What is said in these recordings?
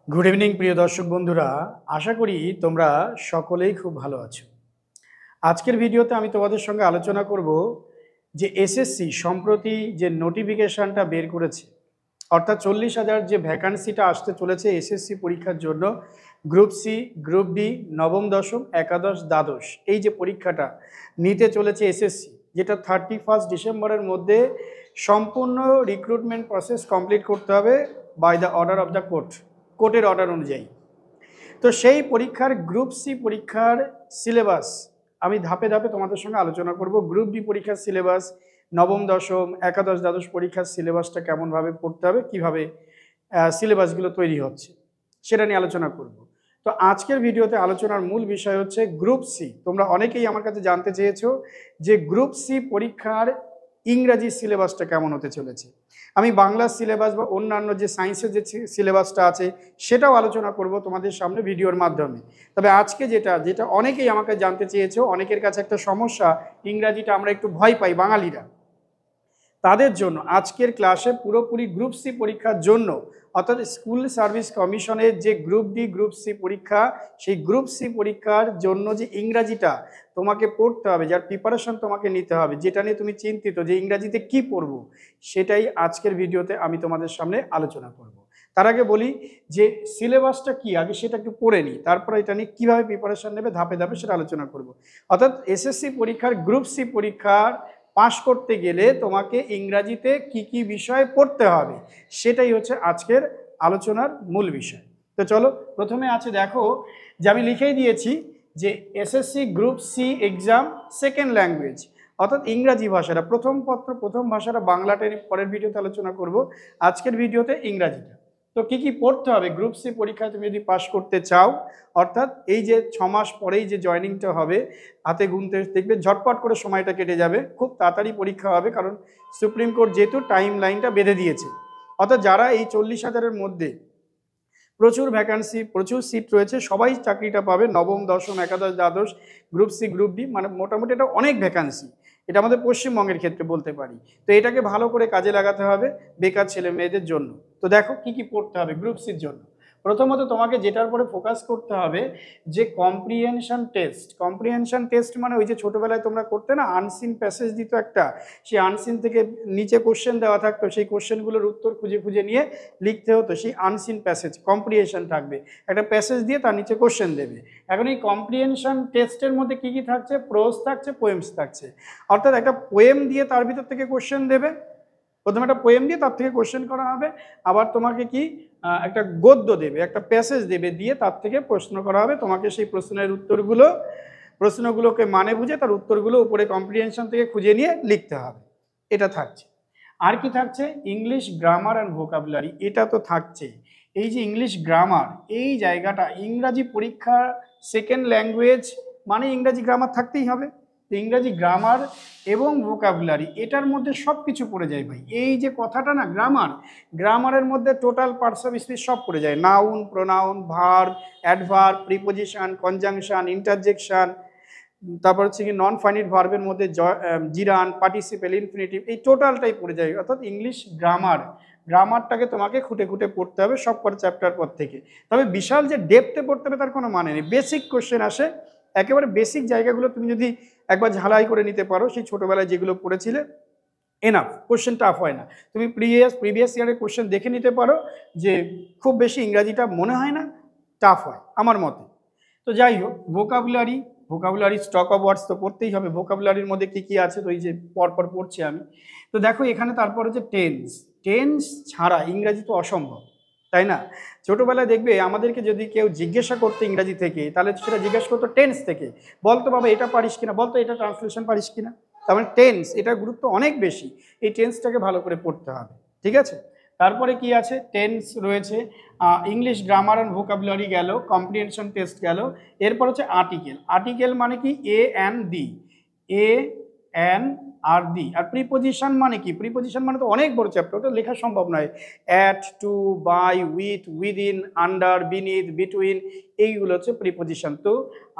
Good evening প্রিয় দর্শক বন্ধুরা, আশা করি তোমরা সকলেই খুব ভালো আছো। আজকের ভিডিওতে আমি তোমাদের সঙ্গে আলোচনা করব যে এসএসসি সম্প্রতি যে নোটিফিকেশনটা বের করেছে, অর্থাৎ 40,000 যে ভ্যাকান্সিটা আসতে চলেছে এসএসসি পরীক্ষার জন্য, গ্রুপ সি, গ্রুপ ডি, নবম দশম, একাদশ, দ্বাদশ, এই যে পরীক্ষাটা নিতে চলেছে এসএসসি, যেটা 31 ডিসেম্বরের মধ্যে সম্পূর্ণ রিক্রুটমেন্ট প্রসেস কমপ্লিট করতে হবে by the order of the কোর্টের অর্ডার অনুযায়ী। তো সেই পরীক্ষার গ্রুপ সি পরীক্ষার সিলেবাস আমি ধাপে ধাপে তোমাদের সঙ্গে আলোচনা করব। গ্রুপ ডি পরীক্ষার সিলেবাস, নবম দশম, একাদশ, দ্বাদশ পরীক্ষার সিলেবাসটা কেমনভাবে পড়তে হবে, কীভাবে সিলেবাসগুলো তৈরি হচ্ছে, সেটা নিয়ে আলোচনা করব। তো আজকের ভিডিওতে আলোচনার মূল বিষয় হচ্ছে গ্রুপ সি। তোমরা অনেকেই আমার কাছে জানতে চেয়েছো যে গ্রুপ সি পরীক্ষার ইংরাজি সিলেবাসটা কেমন হতে চলেছে। আমি বাংলা সিলেবাস বা অন্যান্য যে সায়েন্সের যে সিলেবাসটা আছে সেটাও আলোচনা করব তোমাদের সামনে ভিডিওর মাধ্যমে। তবে আজকে যেটা অনেকেই আমাকে জানতে চেয়েছো, অনেকের কাছে একটা সমস্যা, ইংরাজিটা আমরা একটু ভয় পাই বাঙালিরা, তাদের জন্য আজকের ক্লাসে পুরোপুরি গ্রুপ সি পরীক্ষার জন্য, অর্থাৎ স্কুল সার্ভিস কমিশনের যে গ্রুপ ডি গ্রুপ সি পরীক্ষা, সেই গ্রুপ সি পরীক্ষার জন্য যে ইংরাজিটা তোমাকে পড়তে হবে, যার প্রিপারেশন তোমাকে নিতে হবে, যেটা নিয়ে তুমি চিন্তিত যে ইংরাজিতে কি পড়বো, সেটাই আজকের ভিডিওতে আমি তোমাদের সামনে আলোচনা করব। তার আগে বলি যে সিলেবাসটা কি, আগে সেটা একটু পড়ে নিই, তারপর এটা নিয়ে কীভাবে প্রিপারেশন নেবে ধাপে ধাপে সেটা আলোচনা করব। অর্থাৎ এসএসসি পরীক্ষার গ্রুপ সি পরীক্ষার পাশ করতে গেলে তোমাকে ইংরাজিতে কি কি বিষয় পড়তে হবে, সেটাই হচ্ছে আজকের আলোচনার মূল বিষয়। তো চলো, প্রথমে আছে দেখো যে আমি লিখেই দিয়েছি যে SSC group C exam second language, অর্থাৎ ইংরাজি ভাষাটা প্রথম ভাষাটা বাংলাটা পরের ভিডিওতে আলোচনা করব, আজকের ভিডিওতে ইংরাজিটা। তো কি কি পড়তে হবে গ্রুপ সি পরীক্ষায় তুমি যদি পাশ করতে চাও, অর্থাৎ এই যে 6 মাস পরেই যে জয়নিংটা হবে, হাতে গুনতে দেখবে ঝটপট করে সময়টা কেটে যাবে, খুব তাড়াতাড়ি পরীক্ষা হবে, কারণ সুপ্রিম কোর্ট যেহেতু টাইম লাইনটা বেঁধে দিয়েছে। অর্থাৎ যারা এই 40,000-এর মধ্যে প্রচুর ভ্যাকান্সি, প্রচুর সিট রয়েছে, সবাই চাকরিটা পাবে। নবম দশম, একাদশ, দ্বাদশ, গ্রুপ সি, গ্রুপ ডি, মানে মোটামুটি এটা অনেক ভ্যাকান্সি, এটা আমাদের পশ্চিমবঙ্গের ক্ষেত্রে বলতে পারি। তো এটাকে ভালো করে কাজে লাগাতে হবে বেকার ছেলে মেয়েদের জন্য। তো দেখো কি কি পড়তে হবে গ্রুপ সির জন্য। প্রথমত তোমাকে যেটার উপরে ফোকাস করতে হবে যে কম্প্রিহেনশন টেস্ট মানে ওই যে ছোটবেলায় তোমরা করতে না, আনসিন প্যাসেজ দিত একটা, সেই আনসিন থেকে নিচে কোশ্চেন দেওয়া থাকতো, সেই কোশ্চেনগুলোর উত্তর খুঁজে খুঁজে নিয়ে লিখতে হতো, সেই আনসিন প্যাসেজ কম্প্রিহেনশন থাকবে, একটা প্যাসেজ দিয়ে তার নিচে কোশ্চেন দেবে। এখন এই কম্প্রিহেনশন টেস্টের মধ্যে কি কি থাকছে, প্রোজ থাকছে, পোয়েমস থাকছে, অর্থাৎ একটা পোয়েম দিয়ে তার ভিতর থেকে কোশ্চেন দেবে, প্রথমে একটা পোয়েম দিয়ে তার থেকে কোশ্চেন করা হবে, আবার তোমাকে কি একটা গদ্য দেবে, একটা প্যাসেজ দেবে, দিয়ে তার থেকে প্রশ্ন করা হবে, তোমাকে সেই প্রশ্নগুলোকে মানে বুঝে তার উত্তরগুলো উপরে কম্প্রিহেনশন থেকে খুঁজে নিয়ে লিখতে হবে, এটা থাকছে। আর কি থাকছে, ইংলিশ গ্রামার অ্যান্ড ভোকাবুলারি, এটা তো থাকছে। এই যে ইংলিশ গ্রামার, এই জায়গাটা ইংরাজি পরীক্ষা সেকেন্ড ল্যাঙ্গুয়েজ মানে ইংরাজি গ্রামার থাকতেই হবে। ইংরাজি গ্রামার এবং ভোকাবুলারি, এটার মধ্যে সব কিছু পড়ে যায় ভাই। এই যে কথাটা না, গ্রামারের মধ্যে টোটাল পার্টস অফ স্পিচ সব পড়ে যায়, noun, pronoun, verb, adverb, preposition, conjunction, interjection, তারপর হচ্ছে কি নন ফাইনাইট ভার্বের মধ্যে জিরান, পার্টিসিপেল, ইনফিনিটিভ, এই টোটালটাই পড়ে যায়। অর্থাৎ ইংলিশ গ্রামারটাকে তোমাকে খুঁটে খুঁটে পড়তে হবে সব পর চ্যাপ্টার পর থেকে। তবে বিশাল যে ডেপথে পড়তে হবে তার কোনো মানে নেই, বেসিক কোশ্চেন আসে, একেবারে বেসিক জায়গাগুলো তুমি যদি একবার ঝালাই করে নিতে পারো, সেই ছোটোবেলায় যেগুলো পড়েছিলে এনাফ, কোশ্চেন টাফ হয় না। তুমি প্রিভিয়াস ইয়ারের কোশ্চেন দেখে নিতে পারো, যে খুব বেশি ইংরাজিটা মনে হয় না, টাফ হয় আমার মতে। তো যাই হোক, ভোকাবুলারি স্টক অফ ওয়ার্ডস তো পড়তেই হবে। ভোকাবুলারির মধ্যে কি কি আছে, তো এই যে পরপর পড়ছি আমি। তো দেখো এখানে তারপর হচ্ছে টেন্স ছাড়া ইংরাজি তো অসম্ভব, তাই না? ছোটোবেলায় দেখবে আমাদেরকে যদি কেউ জিজ্ঞাসা করতো ইংরাজি থেকে, তাহলে সেটা জিজ্ঞাসা করতো টেন্স থেকে, বলতো বাবা এটা পারিস কিনা, বলতো এটা ট্রান্সলেশন পারিস কিনা। তার মানে টেন্স, এটার গুরুত্ব অনেক বেশি, এই টেন্সটাকে ভালো করে পড়তে হবে, ঠিক আছে? তারপরে কি আছে, টেন্স রয়েছে, ইংলিশ গ্রামার অ্যান্ড ভোকাবুলারি গেল, কম্প্রিহেনশন টেস্ট গেল। এরপর হচ্ছে আর্টিকেল মানে কি, A N R the. R preposition মানে কি, প্রিপোজিশন মানে তো অনেক বড় চ্যাপ্টার, ওটা লেখা সম্ভব নয়। At, to, by, with, within, under, beneath, between, এইগুলো হচ্ছে প্রিপোজিশন। তো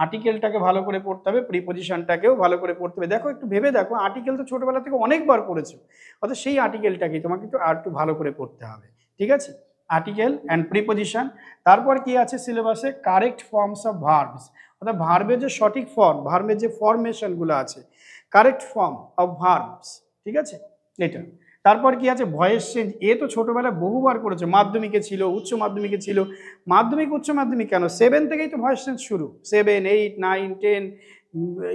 আর্টিকেলটাকে ভালো করে পড়তে হবে, প্রিপোজিশনটাকেও ভালো করে পড়তে হবে। দেখো একটু ভেবে দেখো, আর্টিকেল তো ছোটবেলা থেকে অনেকবার পড়েছো, অর্থাৎ সেই আর্টিকেলটাকে তোমাকে একটু আর একটু ভালো করে পড়তে হবে, ঠিক আছে? Article and preposition. তারপর কি আছে সিলেবাসে, কারেক্ট ফর্মস অফ ভার্বস, অর্থাৎ ভার্বের যে সঠিক ফর্ম, ভার্বের যে ফরমেশনগুলো আছে, কারেক্ট ফর্ম অফ ভার্বস, ঠিক আছে এটা। তারপর কি আছে ভয়েস চেঞ্জ, এ তো ছোটবেলায় বহুবার করেছে, মাধ্যমিকে ছিল, উচ্চ মাধ্যমিকে ছিল, মাধ্যমিক উচ্চ মাধ্যমিক কেন 7 থেকেই তো ভয়েস চেঞ্জ শুরু, 7, 8, 9, 10,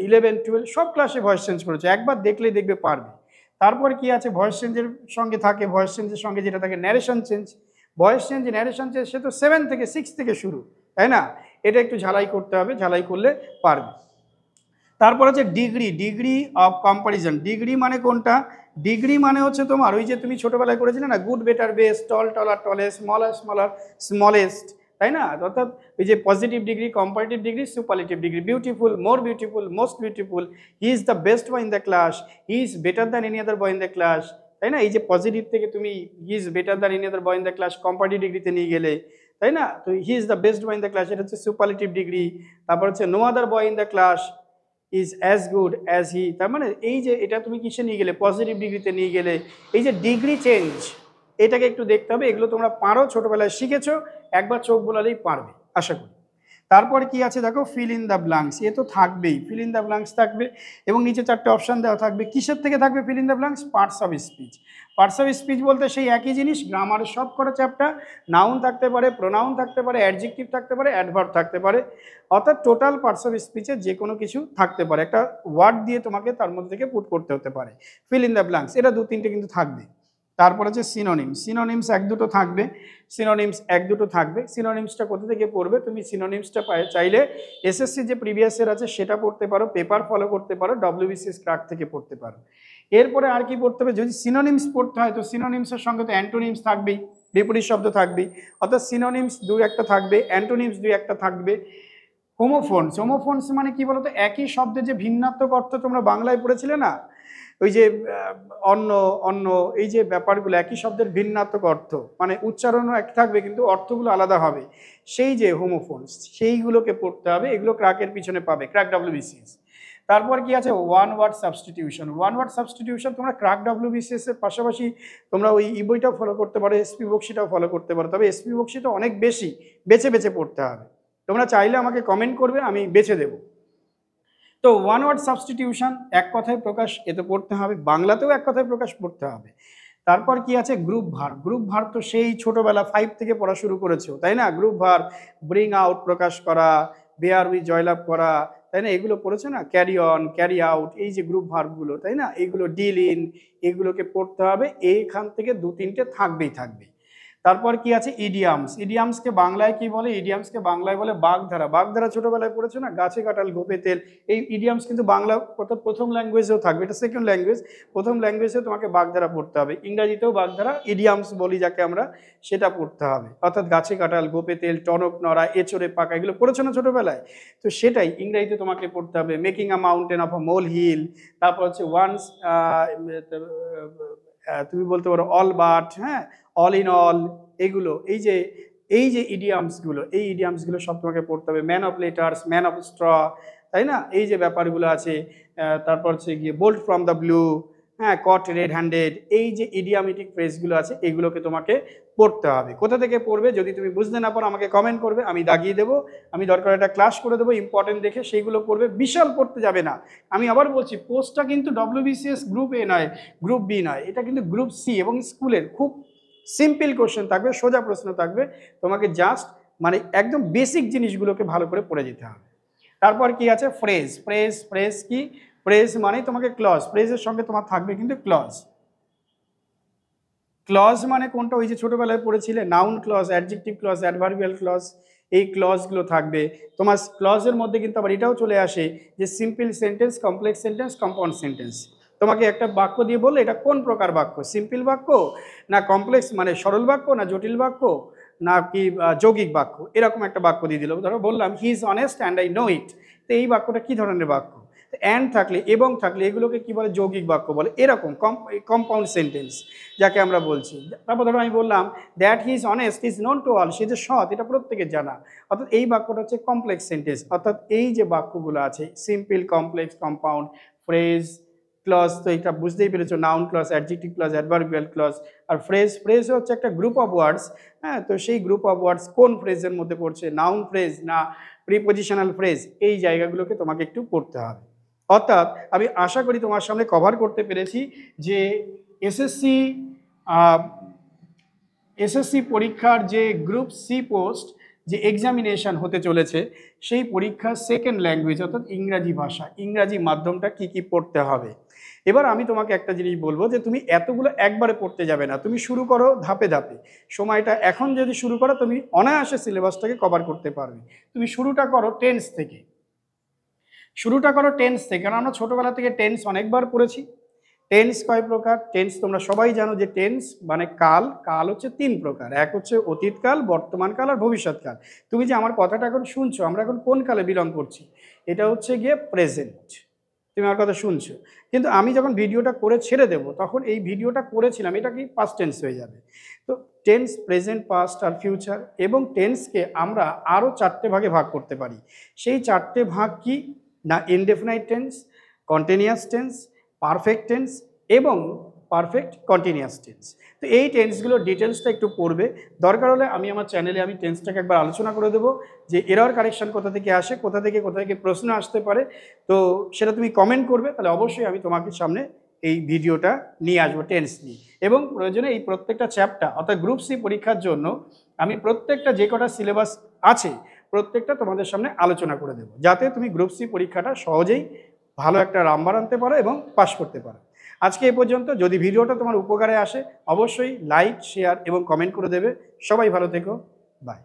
11, 12 সব ক্লাসে ভয়েস চেঞ্জ করেছে, একবার দেখলেই দেখবে পারবে। তারপর কি আছে ভয়েস চেঞ্জের সঙ্গে থাকে, ভয়েস চেঞ্জের সঙ্গে যেটা থাকে narration change, voice change narration change সে তো 7 থেকে 6 থেকে শুরু, তাই না? এটা একটু ঝালাই করতে হবে, ঝালাই করলে পারবে। তারপর হচ্ছে degree, degree of comparison, degree মানে কোনটা, ডিগ্রি মানে হচ্ছে তোমার ওই যে তুমি ছোটবেলায় করেছিলে না, গুড বেটার বেস্ট, টল টলার টলেস্ট, স্মলার স্মলার স্মলেস্ট, তাই না? অর্থাৎ এই যে positive degree, comparative degree, superlative degree, beautiful, more beautiful, most beautiful, he is the best boy in the class, he is better than any other boy in the class, তাই না? এই যে positive থেকে তুমি he is better than any other boy in the class comparative ডিগ্রিতে নিয়ে গেলে, তাই না? তো he is the best boy in the class, এটা হচ্ছে সুপারলেটিভ ডিগ্রি। তারপর হচ্ছে no other boy in the class is as good as he, তার মানে এই যে এটা তুমি কিসে নিয়ে গেলে, পজিটিভ ডিগ্রিতে নিয়ে গেলে। এই যে ডিগ্রি চেঞ্জ, এটাকে একটু দেখতে হবে, এগুলো তোমরা পারো, ছোটবেলায় শিখেছো, একবার চোখ বোলালেই পারবে আশা করি। তারপরে কি আছে দেখো, ফিল ইন দ্য ব্ল্যাঙ্কস, এ তো থাকবেই, ফিল ইন দ্য ব্ল্যাঙ্কস থাকবে এবং নিচে 4টে অপশান দেওয়া থাকবে। কিসের থেকে থাকবে fill in the blanks, parts of speech. Parts of speech বলতে সেই একই জিনিস, গ্রামারের সব কটা চ্যাপ্টার, নাউন থাকতে পারে, প্রোনাউন থাকতে পারে, অ্যাডজেক্টিভ থাকতে পারে, অ্যাডভার্ব থাকতে পারে, অর্থাৎ টোটাল পার্টস অফ স্পিচে যে কোনো কিছু থাকতে পারে, একটা ওয়ার্ড দিয়ে তোমাকে তার মধ্যে থেকে পুট করতে হতে পারে। ফিল ইন দ্য ব্ল্যাঙ্কস এটা 2-3টে কিন্তু থাকবে। তারপর আছে সিনোনিমস, সিনোনিমস 1-2টো থাকবে, সিনোনিমস 1-2টো থাকবে। সিনোনিমসটা কোথা থেকে পড়বে তুমি, সিনোনিমসটা চাইলে এসএসসি যে প্রিভিয়াস ইয়ার আছে সেটা পড়তে পারো, পেপার ফলো করতে পারো, ডব্লিউবিসিএস ক্রাক থেকে পড়তে পারো। এরপরে আর কি পড়তে হবে, যদি সিনোনিমস পড়তে হয় তো সিনোনিমসের সঙ্গে তো অ্যান্টোনিমস থাকবেই, বিপরীত শব্দ থাকবেই, অর্থাৎ সিনোনিমস 2-1টা থাকবে, অ্যান্টোনিমস 2-1টা থাকবে। হোমোফোনস, হোমোফোনস মানে কি বলতো, একই শব্দের যে ভিন্নাত্মক অর্থ তোমরা বাংলায় পড়েছিলে না, ওই যে অন্য অন্য এই যে ব্যাপারগুলো, একই শব্দের ভিন্নাত্মক অর্থ, মানে উচ্চারণও এক থাকবে কিন্তু অর্থগুলো আলাদা হবে, সেই যে হোমোফোনস সেইগুলোকে পড়তে হবে, এগুলো ক্রাকের পিছনে পাবে, ক্রাক ডব্লিউবিসিএস। তারপর কি আছে one word substitution, one word substitution তোমরা ক্রাক ডব্লিউবিসিএস এর পাশাপাশি তোমরা ওই ই বইটাও ফলো করতে পারো, এসপি বক্সিটাও ফলো করতে পারো, তবে এসপি বক্সিটা অনেক বেশি বেছে বেছে পড়তে হবে, তোমরা চাইলে আমাকে কমেন্ট করবে, আমি বেছে দেবো। তো ওয়ান ওয়ার্ড সাবস্টিটিউশন, এক কথায় প্রকাশ, এতে পড়তে হবে, বাংলাতেও এক কথায় প্রকাশ পড়তে হবে। তারপর কি আছে গ্রুপ ভার্ব, গ্রুপ ভার্ব তো সেই ছোটবেলা 5 থেকে পড়া শুরু করেছো, তাই না? গ্রুপ ভার্ব, ব্রিং আউট প্রকাশ করা, বেয়ার উইথ জয়লাভ করা, তাই না? এগুলো পড়েছো না, ক্যারি অন, ক্যারি আউট, এই যে গ্রুপ ভার্বগুলো, তাই না? এইগুলো ডিল ইন, এগুলোকে পড়তে হবে, এইখান থেকে 2-3টে থাকবেই থাকবে। তারপর কি আছে ইডিয়ামস, ইডিয়ামসকে বাংলায় কি বলে, ইডিয়ামসকে বাংলায় বলে বাগধারা, বাগধারা ছোটবেলায় পড়েছো না, গাছে কাঁঠাল গোপে তেল, এই ইডিয়ামস কিন্তু বাংলা প্রথম ল্যাঙ্গুয়েজেও থাকবে, এটা সেকেন্ড ল্যাঙ্গুয়েজ, প্রথম ল্যাঙ্গুয়েজেও তোমাকে বাগধারা পড়তে হবে, ইংরাজিতেও বাগধারা, ইডিয়ামস বলি যাকে আমরা, সেটা পড়তে হবে, অর্থাৎ গাছে কাঁঠাল গোপে তেল, টনক নড়া, এচড়ে পাকা, এগুলো পড়েছো না ছোটবেলায়, তো সেটাই ইংরাজিতে তোমাকে পড়তে হবে, making a mountain of a mole hill. তারপর হচ্ছে ওয়ান্স, তুমি বলতে পারো অল বাট, হ্যাঁ, অল ইন অল, এগুলো এই যে ইডিয়ামসগুলো, এই ইডিয়ামসগুলো সব তোমাকে পড়তে হবে, man of letters, man of straw, তাই না? এই যে ব্যাপারগুলো আছে, তারপর হচ্ছে গিয়ে বোল্ট ফ্রম দ্য ব্লু, হ্যাঁ, কট রেড হ্যান্ডেড, এই যে ইডিয়ামেটিক ফ্রেজগুলো আছে এগুলোকে তোমাকে পড়তে হবে। কোথা থেকে পড়বে, যদি তুমি বুঝতে না পারো আমাকে কমেন্ট করবে, আমি দাগিয়ে দেবো, আমি দরকার একটা ক্লাস করে দেবো ইম্পর্টেন্ট দেখে, সেইগুলো পড়বে, বিশাল পড়তে যাবে না। আমি আবার বলছি, পোস্টটা কিন্তু ডব্লিউবিসিএস গ্রুপ এ নয়, গ্রুপ বি নয়, এটা কিন্তু গ্রুপ সি এবং স্কুলের খুব সিম্পল কোশ্চেন থাকবে, সোজা প্রশ্ন থাকবে, তোমাকে জাস্ট মানে একদম বেসিক জিনিসগুলোকে ভালো করে পড়ে যেতে হবে। তারপর কি আছে ফ্রেজ, ফ্রেজ, ফ্রেজ কি, ফ্রেজ মানে তোমাকে ক্লজ, ফ্রেজের সঙ্গে তোমার থাকবে কিন্তু ক্লজ, ক্লজ মানে কোনটা, ওই যে ছোটবেলায় পড়েছিলে noun clause, adjective clause, adverbial clause, এই ক্লজগুলো থাকবে তোমার। ক্লজের মধ্যে কিন্তু আবার এটাও চলে আসে যে simple sentence, complex sentence, compound sentence. তোমাকে একটা বাক্য দিয়ে বললে এটা কোন প্রকার বাক্য, সিম্পল বাক্য না কমপ্লেক্স মানে সরল বাক্য, না জটিল বাক্য, না কি যৌগিক বাক্য, এরকম একটা বাক্য দিয়ে দিল। ধরো বললাম he is honest and I know it, তো এই বাক্যটা কি ধরনের বাক্য, অ্যান্ড থাকলে এবং থাকলে এগুলোকে কি বলে, যৌগিক বাক্য বলে, এরকম কম্পাউন্ড সেন্টেন্স যাকে আমরা বলছি। তারপর ধরো আমি বললাম that he is honest is known to all, সে যে সৎ এটা প্রত্যেকের জানা, অর্থাৎ এই বাক্যটা হচ্ছে কমপ্লেক্স সেন্টেন্স। অর্থাৎ এই যে বাক্যগুলো আছে simple, complex, compound, phrase, clause, তো এটা বুঝতেই পেরেছো, noun clause, adjective clause, adverbial clause. আর ফ্রেজ, ফ্রেজ হচ্ছে একটা গ্রুপ অফ ওয়ার্ডস। হ্যাঁ, তো সেই গ্রুপ অফ ওয়ার্ডস কোন ফ্রেজের মধ্যে পড়ছে, নাউন ফ্রেজ না প্রিপোজিশনাল ফ্রেজ, এই জায়গাগুলোকে তোমাকে একটু পড়তে হবে। অর্থাৎ আমি আশা করি তোমার সামনে কভার করতে পেরেছি যে এসএসসি এসএসসি পরীক্ষার যে গ্রুপ সি পোস্ট যে এক্সামিনেশন হতে চলেছে, সেই পরীক্ষার সেকেন্ড ল্যাঙ্গুয়েজ অর্থাৎ ইংরাজি ভাষা, ইংরাজি মাধ্যমটা কি কি পড়তে হবে। এবার আমি তোমাকে একটা জিনিস বলবো যে তুমি এতগুলো একবারে পড়তে যাবে না, তুমি শুরু করো ধাপে ধাপে। সময়টা এখন যদি শুরু করো তুমি অনায়াসে সিলেবাসটাকে কভার করতে পারবে। তুমি শুরুটা করো টেন্স থেকে, কারণ আমরা ছোটবেলা থেকে টেন্স অনেকবার পড়েছি। টেন্স কয় প্রকার? টেন্স তোমরা সবাই জানো যে টেন্স মানে কাল। কাল হচ্ছে 3 প্রকার, এক হচ্ছে অতীতকাল, বর্তমানকাল আর ভবিষ্যৎকাল। তুমি যে আমার কথাটা এখন শুনছো, আমরা এখন কোন কালে বিলং করছি? এটা হচ্ছে গিয়ে প্রেজেন্ট। তুমি আমার কথা শুনছো, কিন্তু আমি যখন ভিডিওটা করে ছেড়ে দেবো তখন এই ভিডিওটা করেছিলাম এটা কি পাস্ট টেন্স হয়ে যাবে। তো টেন্স প্রেজেন্ট, পাস্ট আর ফিউচার। এবং টেন্সকে আমরা আরও 4টে ভাগে ভাগ করতে পারি। সেই 4টে ভাগ কি না, indefinite tense, continuous tense, perfect tense এবং পারফেক্ট কন্টিনিউয়াস টেন্স। তো এই টেন্সগুলোর ডিটেলসটা একটু পড়বে। দরকার হলে আমি আমার চ্যানেলে আমি টেন্সটাকে একবার আলোচনা করে দেবো যে এরর কারেকশন কোথা থেকে আসে, কোথা থেকে প্রশ্ন আসতে পারে। তো সেটা তুমি কমেন্ট করবে, তাহলে অবশ্যই আমি তোমাকে সামনে এই ভিডিওটা নিয়ে আসবো টেন্স নিয়ে। এবং প্রয়োজনে এই প্রত্যেকটা চ্যাপ্টার অর্থাৎ গ্রুপ সি পরীক্ষার জন্য আমি প্রত্যেকটা যে কটা সিলেবাস আছে প্রত্যেকটা তোমাদের সামনে আলোচনা করে দেবো, যাতে তুমি গ্রুপ সি পরীক্ষাটা সহজেই ভালো একটা নাম্বার আনতে পারো এবং পাস করতে পারো। আজকে এ পর্যন্ত। যদি ভিডিওটা তোমার উপকারে আসে অবশ্যই লাইক, শেয়ার এবং কমেন্ট করে দেবে। সবাই ভালো থেকো, বাই।